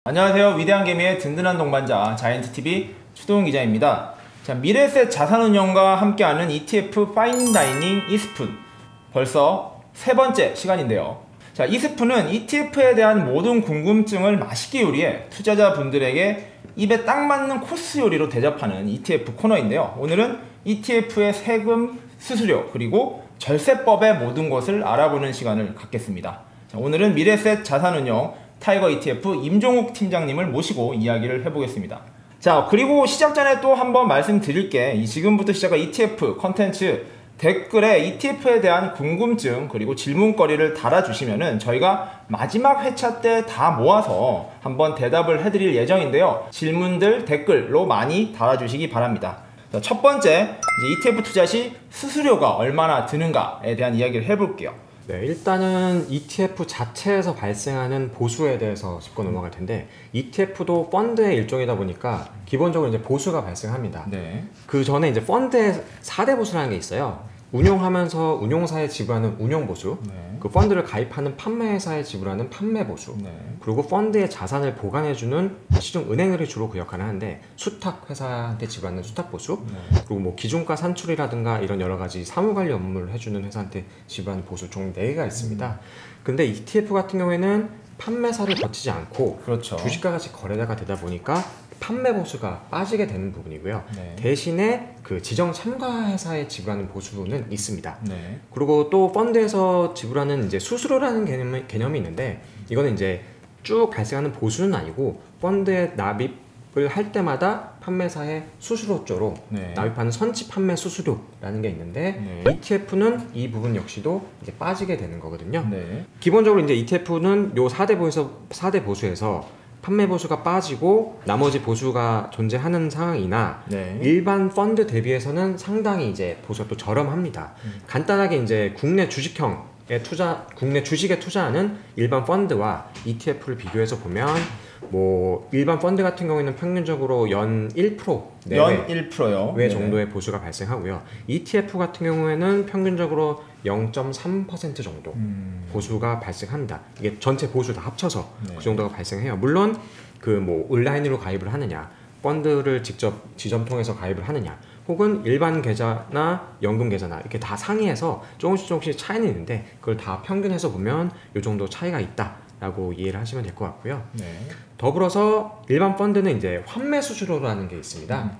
안녕하세요. 위대한 개미의 든든한 동반자 자이언트TV 추동훈 기자입니다. 자, 미래에셋 자산운용과 함께하는 ETF 파인다이닝 이스푼, 벌써 세 번째 시간인데요. 자, 이스푼은 ETF에 대한 모든 궁금증을 맛있게 요리해 투자자분들에게 입에 딱 맞는 코스 요리로 대접하는 ETF 코너인데요. 오늘은 ETF의 세금, 수수료, 그리고 절세법의 모든 것을 알아보는 시간을 갖겠습니다. 자, 오늘은 미래에셋 자산운용 타이거 ETF 임종욱 팀장님을 모시고 이야기를 해보겠습니다. 자, 그리고 시작 전에 또 한번 말씀드릴게. 지금부터 시작한 ETF 컨텐츠 댓글에 ETF에 대한 궁금증 그리고 질문거리를 달아주시면은 저희가 마지막 회차 때 다 모아서 한번 대답을 해드릴 예정인데요. 질문들 댓글로 많이 달아주시기 바랍니다. 자, 첫 번째, 이제 ETF 투자 시 수수료가 얼마나 드는가에 대한 이야기를 해볼게요. 네, 일단은 ETF 자체에서 발생하는 보수에 대해서 짚고 넘어갈 텐데, ETF도 펀드의 일종이다 보니까 기본적으로 이제 보수가 발생합니다. 네. 그 전에 이제 펀드의 4대 보수라는 게 있어요. 운용하면서 운용사에 지불하는 운용보수, 네. 그 펀드를 가입하는 판매회사에 지불하는 판매보수, 네. 그리고 펀드의 자산을 보관해주는 시중 은행들이 주로 그 역할을 하는데, 수탁회사한테 지불하는 수탁보수, 네. 그리고 뭐 기준가 산출이라든가 이런 여러 가지 사무관리 업무를 해주는 회사한테 지불하는 보수 총 4개가 있습니다. 근데 ETF 같은 경우에는 판매사를 거치지 않고 그렇죠. 주식과 같이 거래자가 되다 보니까 판매 보수가 빠지게 되는 부분이고요. 네. 대신에 그 지정 참가 회사에 지불하는 보수는 있습니다. 네. 그리고 또 펀드에서 지불하는 이제 수수료라는 개념이 있는데, 이거는 이제 쭉 발생하는 보수는 아니고 펀드에 납입을 할 때마다 판매사의 수수료조로 네. 납입하는 선치 판매 수수료라는 게 있는데, 네. ETF는 이 부분 역시도 이제 빠지게 되는 거거든요. 네. 기본적으로 이제 ETF는 요 4대 보수에서 판매 보수가 빠지고 나머지 보수가 존재하는 상황이나, 네. 일반 펀드 대비해서는 상당히 이제 보수가 또 저렴합니다. 간단하게 이제 국내 주식에 투자하는 일반 펀드와 ETF를 비교해서 보면, 뭐 일반 펀드 같은 경우에는 평균적으로 연 1% 내외, 연 1%요. 외 정도의 보수가 발생하고요. ETF 같은 경우에는 평균적으로 0.3% 정도 보수가 발생합니다. 이게 전체 보수 다 합쳐서 네. 그 정도가 발생해요. 물론 그 뭐 온라인으로 가입을 하느냐, 펀드를 직접 지점 통해서 가입을 하느냐, 혹은 일반 계좌나 연금 계좌나 이렇게 다 상위해서 조금씩 차이는 있는데, 그걸 다 평균해서 보면 이 정도 차이가 있다라고 이해를 하시면 될 것 같고요. 네. 더불어서 일반 펀드는 이제 환매 수수료라는 게 있습니다.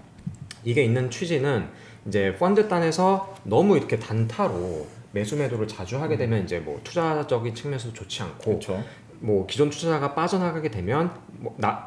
이게 있는 취지는 이제 펀드 단에서 너무 이렇게 단타로 매수 매도를 자주 하게 되면 이제 뭐 투자적인 측면에서도 좋지 않고, 그렇죠. 뭐 기존 투자자가 빠져나가게 되면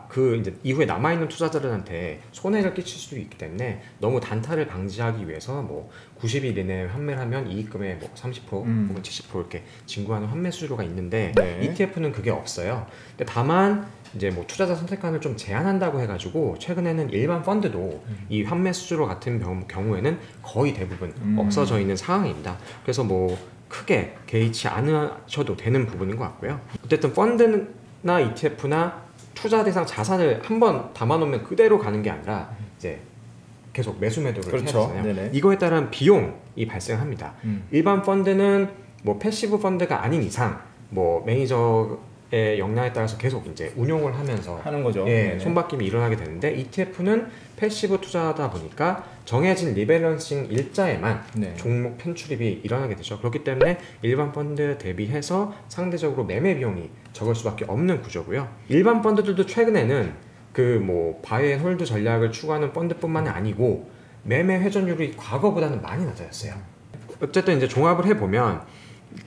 그 이제 이후에 남아 있는 투자자들한테 손해를 끼칠 수도 있기 때문에, 너무 단타를 방지하기 위해서 뭐 90일 이내에 환매를 하면 이익금의 뭐 30% 혹은 70% 이렇게 징수하는 환매 수수료가 있는데, 네. ETF는 그게 없어요. 근데 다만 이제 뭐 투자자 선택권을 좀 제한한다고 해가지고 최근에는 일반 펀드도 이 환매 수수료 같은 경우에는 거의 대부분 없어져 있는 상황입니다. 그래서 뭐 크게 개의치 않으셔도 되는 부분인 것 같고요. 어쨌든 펀드나 ETF나 투자 대상 자산을 한번 담아놓으면 그대로 가는 게 아니라 이제 계속 매수 매도를 그렇죠. 해야 되잖아요. 네네. 이거에 따른 비용이 발생합니다. 일반 펀드는 뭐 패시브 펀드가 아닌 이상 뭐 매니저의 역량에 따라서 계속 이제 운용을 하면서 하는 거죠. 예, 네네. 손바뀜이 일어나게 되는데, ETF는 패시브 투자하다 보니까 정해진 리밸런싱 일자에만 네. 종목 편출입이 일어나게 되죠. 그렇기 때문에 일반 펀드 대비해서 상대적으로 매매 비용이 적을 수밖에 없는 구조고요. 일반 펀드들도 최근에는 그 뭐 바이 앤 홀드 전략을 추구하는 펀드뿐만 아니고 매매 회전율이 과거보다는 많이 낮아졌어요. 어쨌든 이제 종합을 해보면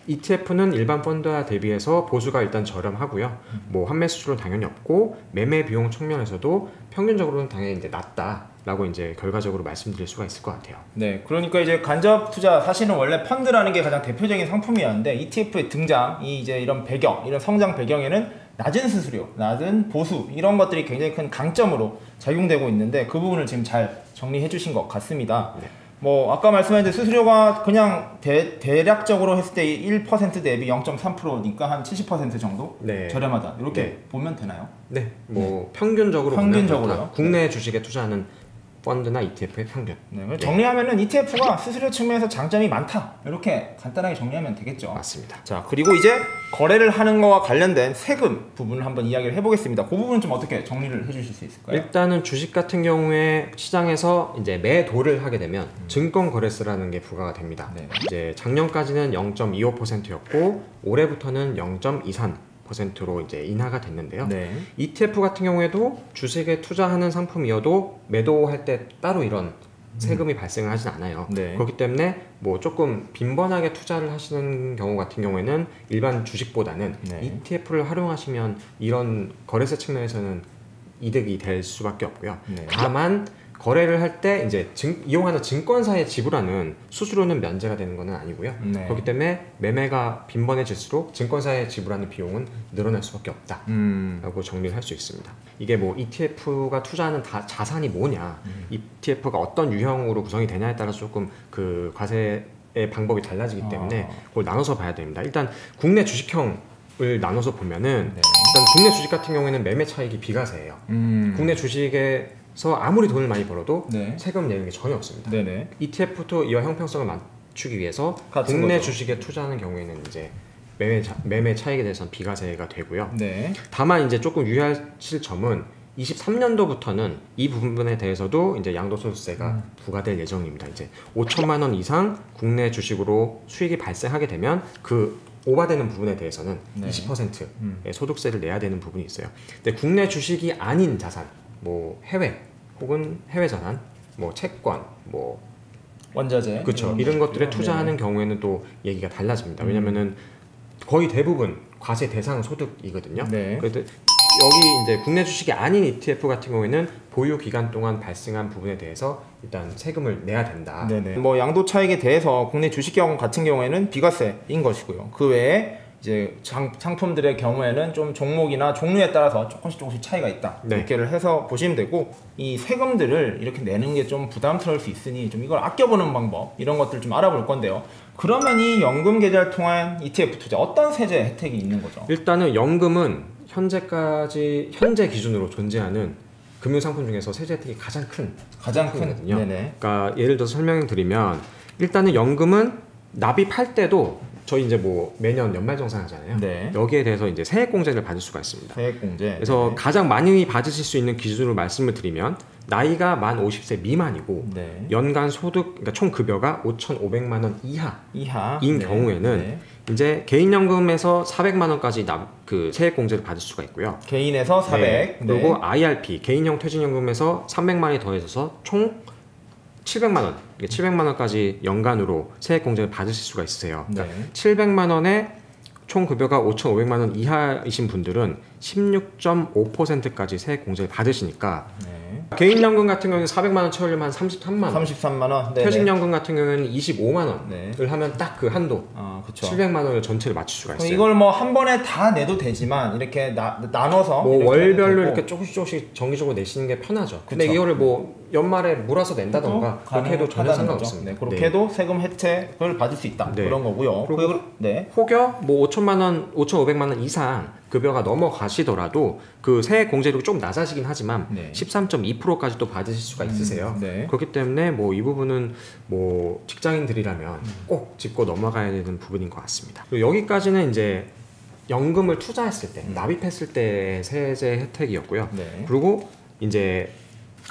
ETF는 일반 펀드와 대비해서 보수가 일단 저렴하고요. 뭐 환매 수수료는 당연히 없고, 매매 비용 측면에서도 평균적으로는 당연히 이제 낮다라고 이제 결과적으로 말씀드릴 수가 있을 것 같아요. 네, 그러니까 이제 간접 투자, 사실은 원래 펀드라는 게 가장 대표적인 상품이었는데, ETF의 등장이 이제 이런 배경, 이런 성장 배경에는 낮은 수수료, 낮은 보수, 이런 것들이 굉장히 큰 강점으로 작용되고 있는데, 그 부분을 지금 잘 정리해 주신 것 같습니다. 네. 뭐 아까 말씀하신 수수료가 그냥 대략적으로 했을 때 1% 대비 0.3%니까 한 70% 정도 네. 저렴하다, 이렇게 네. 보면 되나요? 네, 뭐 평균적으로 평균적으로요? 국내 주식에 투자하는 펀드나 ETF의 평균. 네, 정리하면은 ETF가 수수료 측면에서 장점이 많다. 이렇게 간단하게 정리하면 되겠죠. 맞습니다. 자, 그리고 이제 거래를 하는 거와 관련된 세금 부분을 한번 이야기를 해보겠습니다. 그 부분은 좀 어떻게 정리를 해주실 수 있을까요? 일단은 주식 같은 경우에 시장에서 이제 매도를 하게 되면 증권거래세라는 게 부과가 됩니다. 네. 이제 작년까지는 0.25%였고 올해부터는 0.23%로 이제 인하가 됐는데요. 네. ETF 같은 경우에도 주식에 투자하는 상품이어도 매도할 때 따로 이런 세금이 발생을 하진 않아요. 네. 그렇기 때문에 뭐 조금 빈번하게 투자를 하시는 경우 같은 경우에는 일반 주식보다는 네. ETF를 활용하시면 이런 거래세 측면에서는 이득이 될 수밖에 없고요. 네. 다만 거래를 할 때 이제 이용하는 증권사에 지불하는 수수료는 면제가 되는 것은 아니고요. 네. 그렇기 때문에 매매가 빈번해질수록 증권사에 지불하는 비용은 늘어날 수밖에 없다. 라고 정리를 할 수 있습니다. 이게 뭐 ETF가 투자하는 자산이 뭐냐, ETF가 어떤 유형으로 구성이 되냐에 따라서 조금 그 과세의 방법이 달라지기 때문에 그걸 나눠서 봐야 됩니다. 일단 국내 주식형을 나눠서 보면은 일단 국내 주식 같은 경우에는 매매 차익이 비과세예요. 국내 주식에서 아무리 돈을 많이 벌어도 네. 세금 내는 게 전혀 없습니다. 네네. ETF도 이와 형평성을 맞추기 위해서 같은 국내 거죠. 주식에 투자하는 경우에는 이제 매매 차익에 대해서는 비과세가 되고요. 네. 다만 이제 조금 유의하실 점은 23년도부터는 이 부분에 대해서도 이제 양도소득세가 부과될 예정입니다. 이제 5천만 원 이상 국내 주식으로 수익이 발생하게 되면 그 오바되는 부분에 대해서는 네. 20%의 소득세를 내야 되는 부분이 있어요. 근데 국내 주식이 아닌 자산, 뭐 해외 혹은 해외 자산, 뭐 채권, 뭐 원자재. 그렇죠. 이런 것들에 투자하는 경우에는 또 얘기가 달라집니다. 왜냐면은 거의 대부분 과세 대상 소득이거든요. 네. 그래도 여기 이제 국내 주식이 아닌 ETF 같은 경우에는 보유 기간 동안 발생한 부분에 대해서 일단 세금을 내야 된다. 네네. 뭐 양도 차익에 대해서 국내 주식형 같은 경우에는 비과세인 것이고요. 그 외에 이제 상품들의 경우에는 좀 종목이나 종류에 따라서 조금씩 차이가 있다. 네. 이렇게를 해서 보시면 되고, 이 세금들을 이렇게 내는 게 좀 부담스러울 수 있으니 좀 이걸 아껴보는 방법, 이런 것들 좀 알아볼 건데요. 그러면 이 연금 계좌를 통한 ETF 투자 어떤 세제 혜택이 있는 거죠? 일단은 연금은 현재 기준으로 존재하는 금융 상품 중에서 세제 혜택이 가장 큰 상품이거든요. 네네. 그러니까 예를 들어서 설명을 드리면 일단은 연금은 납입할 때도 저희 이제 뭐 매년 연말정산 하잖아요. 네. 여기에 대해서 이제 세액공제를 받을 수가 있습니다. 세액공제. 그래서 네. 가장 많이 받으실 수 있는 기준으로 말씀을 드리면 나이가 만 50세 미만이고 네. 연간 소득, 그러니까 총 급여가 5,500만 원 이하인 네. 경우에는 네. 이제 개인연금에서 400만 원까지 그 세액공제를 받을 수가 있고요. 개인에서 400. 네. 네. 그리고 IRP 개인형 퇴직연금에서 300만 원이 더해져서 총 700만 원, 700만 원까지 연간으로 세액 공제를 받으실 수가 있으세요. 그러니까 네. 700만 원에 총 급여가 5,500만 원 이하이신 분들은 16.5%까지 세액 공제를 받으시니까 네. 개인연금 같은 경우는 400만 원 채우려면 한 33만 원, 33만 원. 퇴직연금 같은 경우는 25만 원을 네. 하면 딱 그 한도 그렇죠. 700만 원을 전체를 맞출 수가 있어요. 이걸 뭐 한 번에 다 내도 되지만 이렇게 나눠서 뭐 이렇게 월별로 되고. 이렇게 조금씩 정기적으로 내시는 게 편하죠. 근데 그쵸. 이거를 뭐 연말에 몰아서 낸다던가 그렇게 해도 전혀 상관없습니다. 네, 그렇게 해도 세금 혜택을 받을 수 있다. 네. 그런 거고요. 그리고 네. 혹여 뭐 5천만 원, 5,500만 원 이상 급여가 넘어가시더라도 그 세액 공제율이 좀 낮아지긴 하지만 네. 13.2%까지 또 받으실 수가 있으세요. 네. 그렇기 때문에 뭐 이 부분은 뭐 직장인들이라면 꼭 짚고 넘어가야 되는 부분인 것 같습니다. 그리고 여기까지는 이제 연금을 투자했을 때, 납입했을 때의 세제 혜택이었고요. 네. 그리고 이제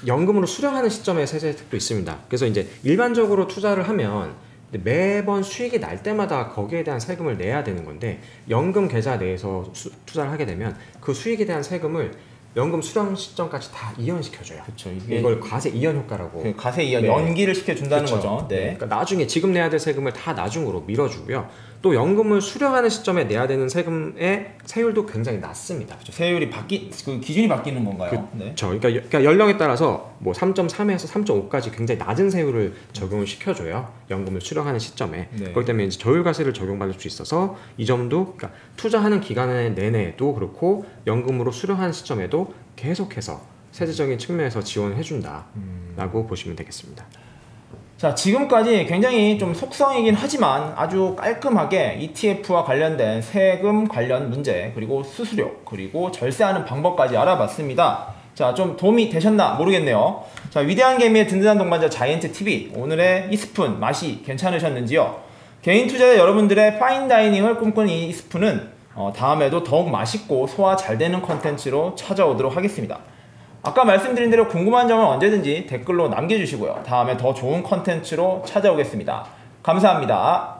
연금으로 수령하는 시점에 세제 혜택도 있습니다. 그래서 이제 일반적으로 투자를 하면 매번 수익이 날 때마다 거기에 대한 세금을 내야 되는 건데 연금 계좌 내에서 투자를 하게 되면 그 수익에 대한 세금을 연금 수령 시점까지 다 이연시켜줘요. 그렇죠. 이걸 과세 이연 효과라고. 그 과세 이연 네. 연기를 시켜준다는 그쵸. 거죠. 네. 그러니까 나중에 지금 내야 될 세금을 다 나중으로 밀어주고요. 또 연금을 수령하는 시점에 내야 되는 세금의 세율도 굉장히 낮습니다. 그렇죠. 세율이 그 기준이 바뀌는 건가요? 네. 그렇죠. 그러니까 연령에 따라서 뭐 3.3에서 3.5까지 굉장히 낮은 세율을 적용을 시켜줘요. 연금을 수령하는 시점에. 네. 그렇기 때문에 이제 저율과세를 적용받을 수 있어서 이 점도 그러니까 투자하는 기간 내내도 그렇고 연금으로 수령하는 시점에도 계속해서 세제적인 측면에서 지원을 해준다라고 보시면 되겠습니다. 자, 지금까지 굉장히 좀 속성이긴 하지만 아주 깔끔하게 ETF와 관련된 세금 관련 문제, 그리고 수수료, 그리고 절세하는 방법까지 알아봤습니다. 자, 좀 도움이 되셨나 모르겠네요. 자, 위대한 개미의 든든한 동반자 자이언트TV, 오늘의 이스푼 맛이 괜찮으셨는지요? 개인 투자자 여러분들의 파인다이닝을 꿈꾸는 이 스푼은 다음에도 더욱 맛있고 소화 잘 되는 컨텐츠로 찾아오도록 하겠습니다. 아까 말씀드린 대로 궁금한 점은 언제든지 댓글로 남겨주시고요. 다음에 더 좋은 컨텐츠로 찾아오겠습니다. 감사합니다.